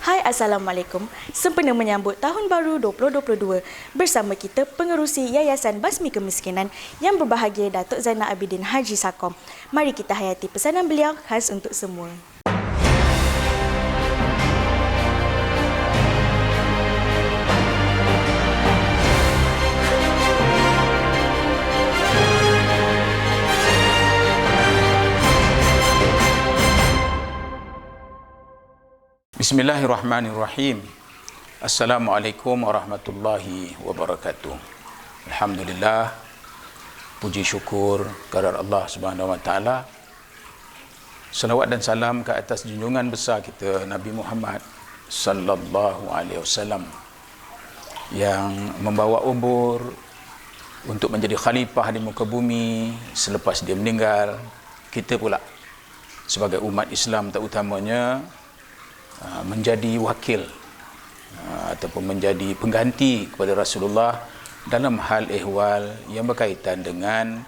Hai, Assalamualaikum. Sempena menyambut Tahun Baru 2022, bersama kita pengerusi Yayasan Basmi Kemiskinan yang berbahagia Datuk Zainal Abidin Haji Sakom. Mari kita hayati pesanan beliau khas untuk semua. Bismillahirrahmanirrahim. Assalamualaikum warahmatullahi wabarakatuh. Alhamdulillah, puji syukur kehadirat Allah Subhanahu wa taala. Salawat dan salam ke atas junjungan besar kita Nabi Muhammad sallallahu alaihi wasallam yang membawa umur untuk menjadi khalifah di muka bumi selepas dia meninggal. Kita pula sebagai umat Islam terutamanya menjadi wakil ataupun menjadi pengganti kepada Rasulullah dalam hal ehwal yang berkaitan dengan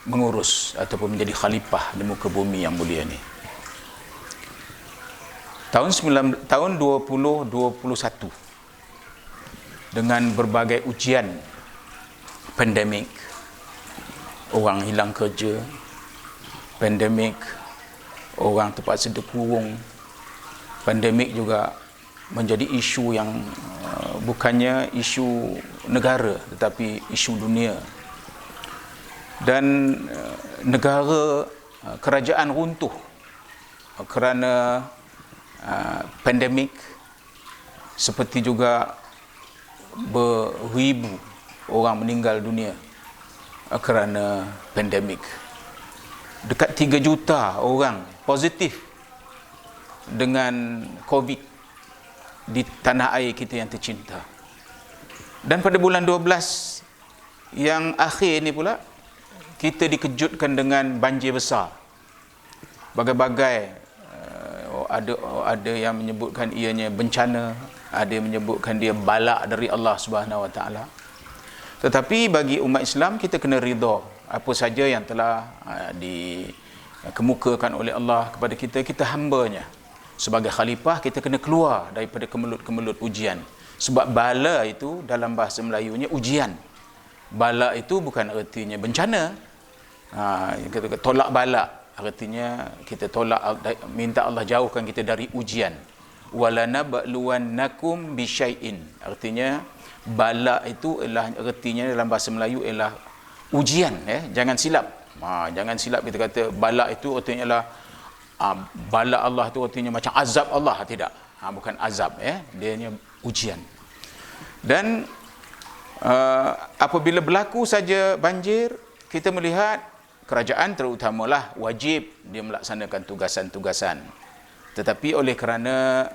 mengurus ataupun menjadi khalifah di muka bumi yang mulia ini. Tahun 2021 dengan berbagai ujian pandemik, orang hilang kerja, pandemik, orang terpaksa dikurung, pandemik juga menjadi isu yang bukannya isu negara tetapi isu dunia. Dan negara, kerajaan runtuh kerana pandemik, seperti juga beribu orang meninggal dunia kerana pandemik. Dekat 3 juta orang positif dengan COVID di tanah air kita yang tercinta. Dan pada bulan 12 yang akhir ni pula, kita dikejutkan dengan banjir besar. Bagai-bagai ada yang menyebutkan ianya bencana, ada yang menyebutkan dia bala dari Allah Subhanahu wa taala. Tetapi bagi umat Islam, kita kena redha apa saja yang telah dikemukakan oleh Allah kepada kita, kita hambanya. Sebagai khalifah, kita kena keluar daripada kemelut-kemelut ujian. Sebab bala itu dalam bahasa Melayunya ujian. Bala itu bukan artinya bencana. Kita tolak bala, artinya kita tolak, minta Allah jauhkan kita dari ujian. Walanabluwannakum bisyai'in. Artinya bala itu ialah, artinya dalam bahasa Melayu ialah ujian. Jangan silap. Jangan silap kita kata bala itu artinya ialah bala Allah tu artinya macam azab Allah. Tidak, bukan azab, dia hanya ujian. Dan apabila berlaku saja banjir, kita melihat kerajaan terutamalah wajib dia melaksanakan tugasan-tugasan. Tetapi oleh kerana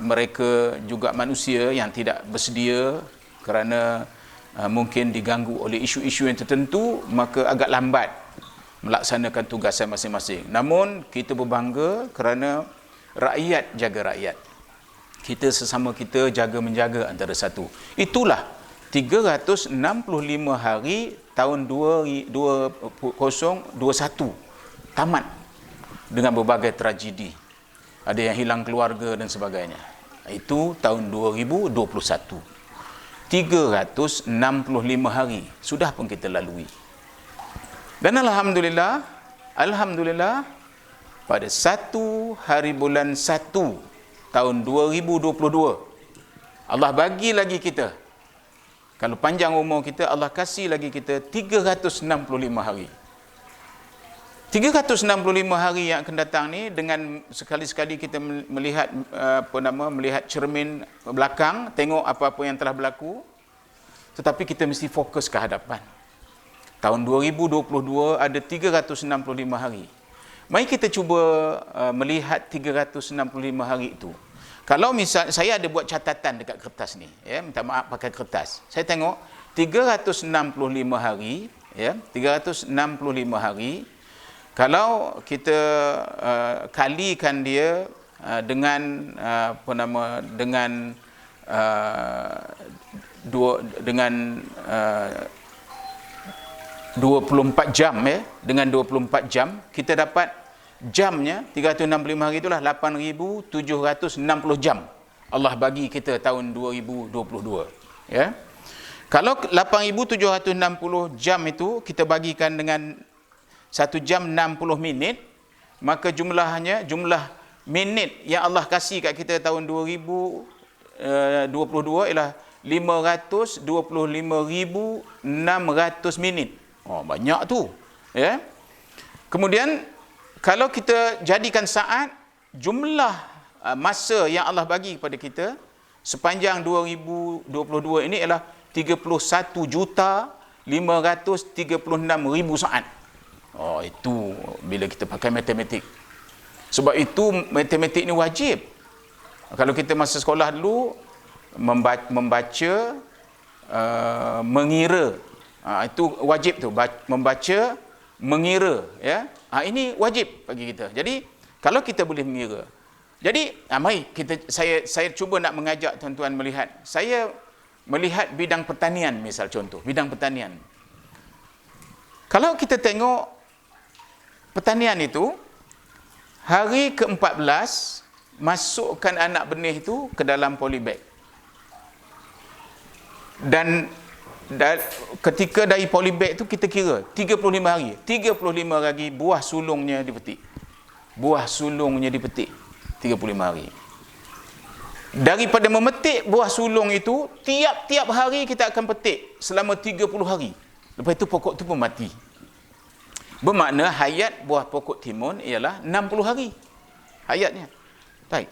mereka juga manusia yang tidak bersedia kerana mungkin diganggu oleh isu-isu yang tertentu, maka agak lambat melaksanakan tugasan masing-masing. Namun kita berbangga kerana rakyat jaga rakyat. Kita sesama kita jaga menjaga antara satu. Itulah 365 hari tahun 2021 tamat dengan berbagai tragedi. Ada yang hilang keluarga dan sebagainya. Itu tahun 2021. 365 hari sudah pun kita lalui. Dan Alhamdulillah, pada 1 hari bulan 1 tahun 2022, Allah bagi lagi kita, kalau panjang umur kita, Allah kasih lagi kita 365 hari. 365 hari yang akan datang ni, dengan sekali-sekali kita melihat melihat cermin belakang, tengok apa-apa yang telah berlaku, tetapi kita mesti fokus ke hadapan. Tahun 2022 ada 365 hari. Mari kita cuba melihat 365 hari itu. Kalau misal saya ada buat catatan dekat kertas ni, minta maaf pakai kertas. Saya tengok 365 hari, 365 hari. Kalau kita kalikan dia dengan dengan 24 jam, dengan 24 jam kita dapat jamnya 365 hari itulah 8,760 jam Allah bagi kita tahun 2022, ya. Kalau 8,760 jam itu kita bagikan dengan 1 jam 60 minit, maka jumlah minit yang Allah kasih kat kita tahun 2022 ialah 525,600 minit. Oh, banyak tu, ya. Kemudian kalau kita jadikan saat, jumlah masa yang Allah bagi kepada kita sepanjang 2022 ini ialah 31,536,000 saat. Oh, itu bila kita pakai matematik. Sebab itu matematik ni wajib. Kalau kita masa sekolah dulu membaca, mengira, itu wajib tu, membaca, mengira, ya. Ini wajib bagi kita. Jadi kalau kita boleh mengira. Jadi mari saya cuba nak mengajak tuan-tuan melihat. Saya melihat bidang pertanian, misal contoh, bidang pertanian. Kalau kita tengok pertanian itu, hari ke-14 masukkan anak benih itu ke dalam polybag. Dan ketika dari polybag itu kita kira 35 hari. 35 hari buah sulungnya dipetik. Buah sulungnya dipetik 35 hari. Daripada memetik buah sulung itu, tiap-tiap hari kita akan petik selama 30 hari. Lepas itu pokok itu pun mati. Bermakna hayat buah pokok timun ialah 60 hari. Hayatnya. Baik.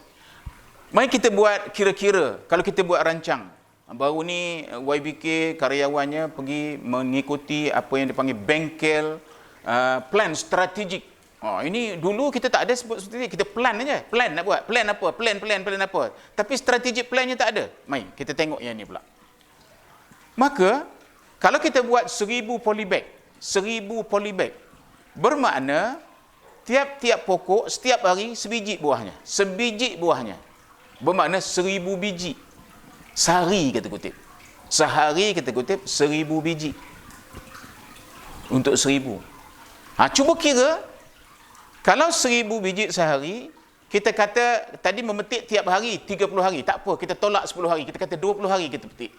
Mari kita buat kira-kira. Kalau kita buat rancang. Baru ni YBK karyawannya pergi mengikuti apa yang dipanggil bengkel plan strategik. Ini dulu kita tak ada seperti ini. Kita plan aja. Plan nak buat. Plan apa? Plan apa? Tapi strategic plannya tak ada. Mari kita tengok yang ni pula. Maka kalau kita buat 1,000 polybag, bermakna tiap-tiap pokok setiap hari sebiji buahnya. Bermakna 1,000 biji. Sehari kita kutip. Sehari kita kutip 1,000 biji. Untuk 1,000. Cuba kira, kalau 1,000 biji sehari, kita kata tadi memetik tiap hari 30 hari. Tak apa, kita tolak 10 hari. Kita kata 20 hari kita petik.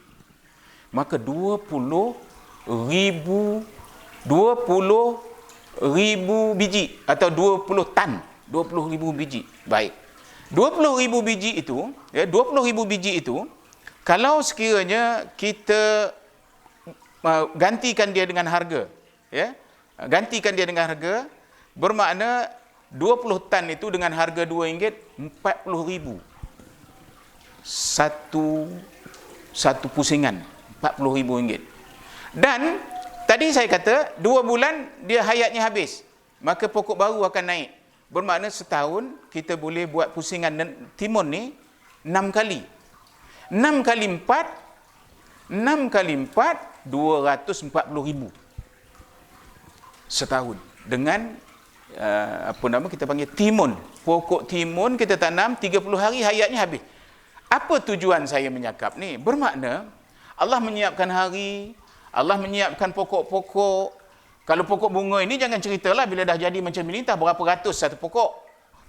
Maka 20,000 biji atau 20 tan. 20,000 biji. Baik. 20,000 biji itu, ya, 20,000 biji itu, kalau sekiranya kita gantikan dia dengan harga, ya, gantikan dia dengan harga, bermakna 20 tan itu dengan harga RM2, 40,000. Satu pusingan, RM40,000. Dan tadi saya kata 2 bulan dia hayatnya habis, maka pokok baru akan naik. Bermakna setahun kita boleh buat pusingan timun ni 6 kali. 6 kali 4, 240,000 setahun. Dengan kita panggil timun. Pokok timun kita tanam 30 hari hayatnya habis. Apa tujuan saya menyakap ni? Bermakna Allah menyiapkan hari, Allah menyiapkan pokok-pokok. Kalau pokok bunga ini jangan ceritalah bila dah jadi macam ini, entah berapa ratus satu pokok.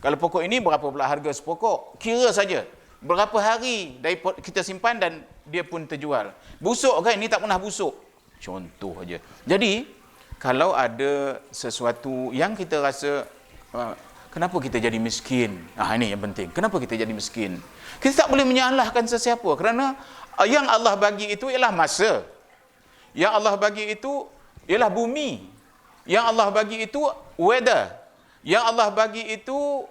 Kalau pokok ini berapa pula harga sepokok. Kira saja berapa hari kita simpan dan dia pun terjual. Busuk kan? Ini tak pernah busuk. Contoh aja. Jadi, kalau ada sesuatu yang kita rasa, kenapa kita jadi miskin? Ini yang penting. Kenapa kita jadi miskin? Kita tak boleh menyalahkan sesiapa. Kerana yang Allah bagi itu ialah masa. Yang Allah bagi itu ialah bumi. Yang Allah bagi itu weather. Yang Allah bagi itu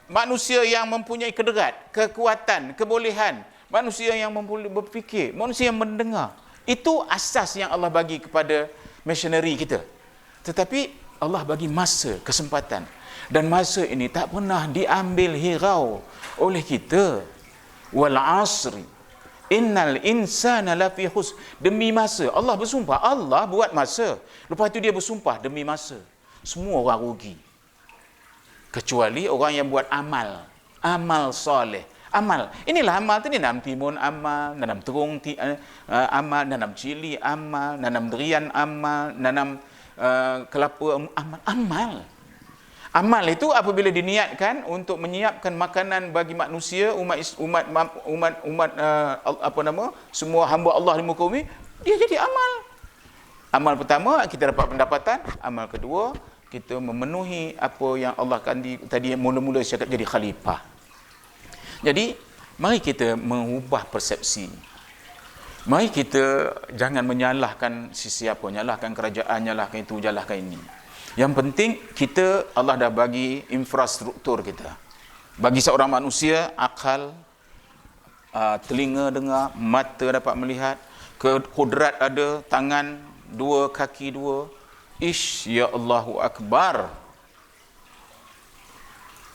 manusia yang mempunyai kederat, kekuatan, kebolehan, manusia yang boleh berfikir, manusia yang mendengar. Itu asas yang Allah bagi kepada missionary kita. Tetapi Allah bagi masa, kesempatan. Dan masa ini tak pernah diambil hirau oleh kita. Wal asri innal insana lafi khusr. Demi masa Allah bersumpah. Allah buat masa. Lepas itu dia bersumpah demi masa. Semua orang rugi. Kecuali orang yang buat amal soleh. Amal. Inilah amal tu, nanam timun amal, nanam terung amal, nanam cili amal, nanam durian amal, nanam kelapa amal. Amal itu apabila diniatkan untuk menyiapkan makanan bagi manusia, semua hamba Allah di muka bumi, dia jadi amal. Amal pertama, kita dapat pendapatan. Amal kedua, kita memenuhi apa yang Allah tadi mula-mula cakap, jadi khalifah. Jadi, mari kita mengubah persepsi. Mari kita jangan menyalahkan sesiapa, nyalahkan kerajaan, nyalahkan itu, nyalahkan ini. Yang penting kita, Allah dah bagi infrastruktur kita. Bagi seorang manusia, akal, telinga dengar, mata dapat melihat, kudrat ada, tangan dua, kaki dua. Ya Allahu Akbar.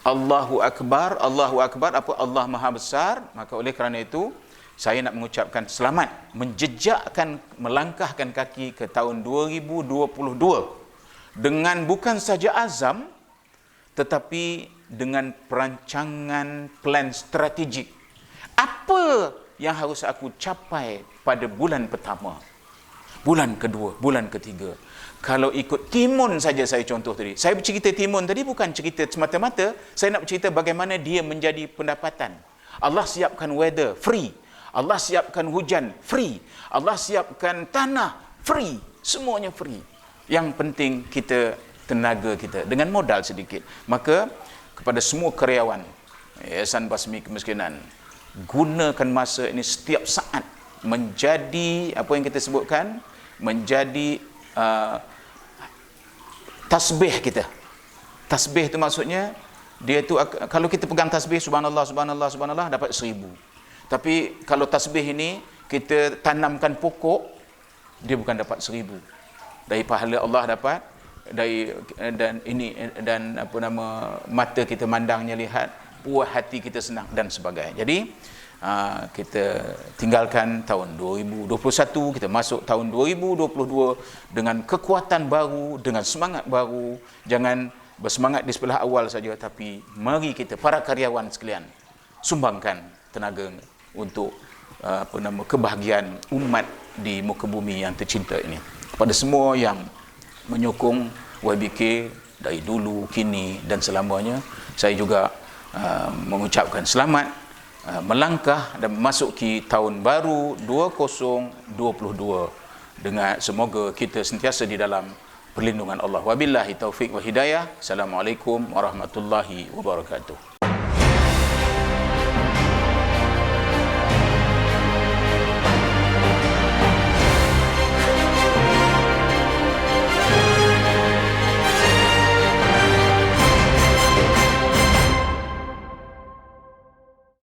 Allahu Akbar, Allahu Akbar, apa Allah Maha Besar. Maka oleh kerana itu, saya nak mengucapkan selamat, menjejakkan, melangkahkan kaki ke tahun 2022. Dengan bukan saja azam, tetapi dengan perancangan plan strategik. Apa yang harus aku capai pada bulan pertama, bulan kedua, bulan ketiga. Kalau ikut timun saja, saya contoh tadi. Saya bercerita timun tadi bukan cerita semata-mata, saya nak bercerita bagaimana dia menjadi pendapatan. Allah siapkan weather, free. Allah siapkan hujan, free. Allah siapkan tanah, free. Semuanya free. Yang penting kita, tenaga kita, dengan modal sedikit. Maka kepada semua karyawan Yayasan Basmi Kemiskinan, gunakan masa ini setiap saat menjadi, apa yang kita sebutkan, menjadi tasbih kita. Tasbih itu maksudnya, dia tu, kalau kita pegang tasbih subhanallah, subhanallah, subhanallah, dapat 1000. Tapi kalau tasbih ini kita tanamkan pokok, dia bukan dapat 1000. Dari pahala Allah dapat, dan mata kita mandangnya lihat, puas hati kita senang dan sebagainya. Jadi kita tinggalkan tahun 2021, kita masuk tahun 2022 dengan kekuatan baru, dengan semangat baru. Jangan bersemangat di sebelah awal saja, tapi mari kita, para karyawan sekalian, sumbangkan tenaga untuk kebahagiaan umat di muka bumi yang tercinta ini. Kepada semua yang menyokong YBK dari dulu, kini dan selamanya, saya juga mengucapkan selamat melangkah dan memasuki tahun baru 2022 dengan semoga kita sentiasa di dalam perlindungan Allah. Wabillahi taufik wa hidayah. Assalamualaikum warahmatullahi wabarakatuh.